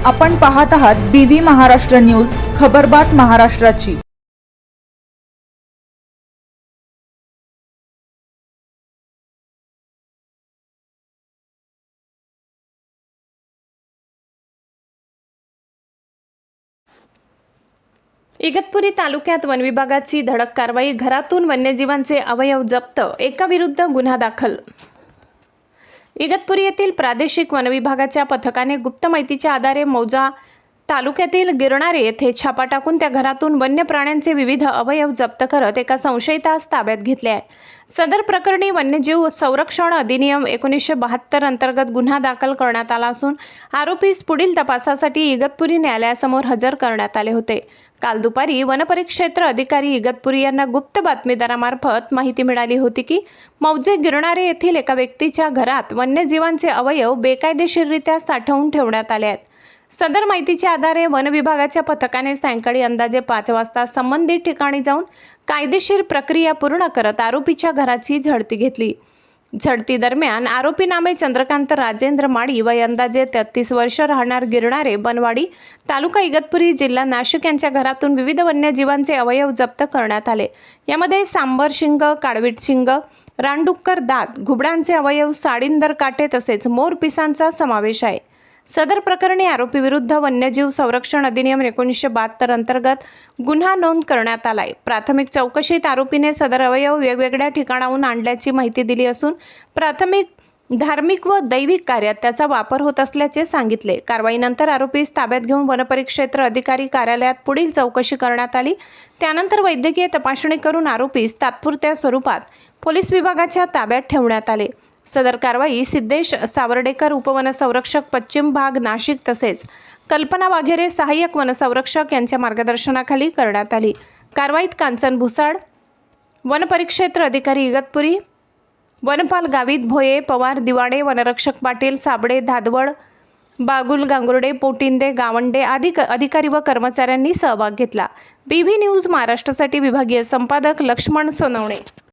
आपण पाहत आहात BV महाराष्ट्र न्यूज, खबरबात महाराष्ट्राची। इगतपुरी तालुक्यात वनविभागाची धडक कारवाई। घरातून वन्यजीवांचे अवयव जप्त, एकाविरुद्ध गुन्हा दाखल। इगतपुरी येथील प्रादेशिक वनविभागाच्या पथकाने गुप्त माहितीच्या आधारे मौजा तालुक्यातील गिरणारे येथे छापा टाकून त्या घरातून वन्य प्राण्यांचे विविध अवयव जप्त करत एका संशयितास ताब्यात घेतले आहे। सदर प्रकरणी वन्यजीव संरक्षण अधिनियम 1972 अंतर्गत गुन्हा दाखल करण्यात आला असून आरोपीस पुढील तपासासाठी इगतपुरी न्यायालयासमोर हजर करण्यात आले होते। काल दुपारी वनपरिक्षेत्र अधिकारी इगतपुरी यांना गुप्त बातमीदारामार्फत माहिती मिळाली होती की मौजे गिरणारे येथील एका व्यक्तीच्या घरात वन्यजीवांचे अवयव बेकायदेशीररित्या साठवून ठेवण्यात आले आहेत। सदर माहितीच्या आधारे वन विभागाच्या पथकाने सायंकाळी अंदाजे 5 वाजता संबंधित ठिकाणी जाऊन कायदेशीर प्रक्रिया पूर्ण करत आरोपीच्या घराची झडती घेतली। झडती दरम्यान आरोपी नामे चंद्रकांत राजेंद्र माडी, वय अंदाजे 33 वर्ष, राहणार गिरणारे, बनवाडी, तालुका इगतपुरी, जिल्हा नाशिक यांच्या घरातून विविध वन्यजीवांचे अवयव जप्त करण्यात आले। यामध्ये सांबर शिंग, काळवीट शिंग, रानडुक्कर दात, घुबडांचे अवयव, साडींदर काटे तसेच मोरपिसांचा समावेश आहे। सदर प्रकरणी आरोपी विरुद्ध वन्यजीव संरक्षण अधिनियम 1972 अंतर्गत गुन्हा नोंद करण्यात आलाय। प्राथमिक चौकशीत आरोपीने सदर अवयव वेगवेगळ्या ठिकाणाहून आणल्याची माहिती दिली असून प्राथमिक धार्मिक व दैविक कार्यात त्याचा वापर होत असल्याचे सांगितले। कारवाईनंतर आरोपीस ताब्यात घेऊन वनपरिक्षेत्र अधिकारी कार्यालयात पुढील चौकशी करण्यात आली। त्यानंतर वैद्यकीय तपासणी करून आरोपीस तात्पुरत्या स्वरूपात पोलीस विभागाच्या ताब्यात ठेवण्यात आले। सदर कारवाई सिद्धेश सावर्डेकर, उपवनसंरक्षक पश्चिम भाग, नाशिक तसेच कल्पना वाघेरे, सहाय्यक वनसंरक्षक यांच्या मार्गदर्शनाखाली करण्यात आली। कारवाईत कांचन भुसाड, वनपरिक्षेत्र अधिकारी इगतपुरी, वनपाल गावित भोये, पवार, दिवाडे, वनरक्षक पाटील, साबडे, धादवड, बागुल, गांगुर्डे, पोटिंदे, गावंडे आदी अधिकारी व कर्मचाऱ्यांनी सहभाग घेतला। BV न्यूज महाराष्ट्रासाठी विभागीय संपादक लक्ष्मण सोनवणे।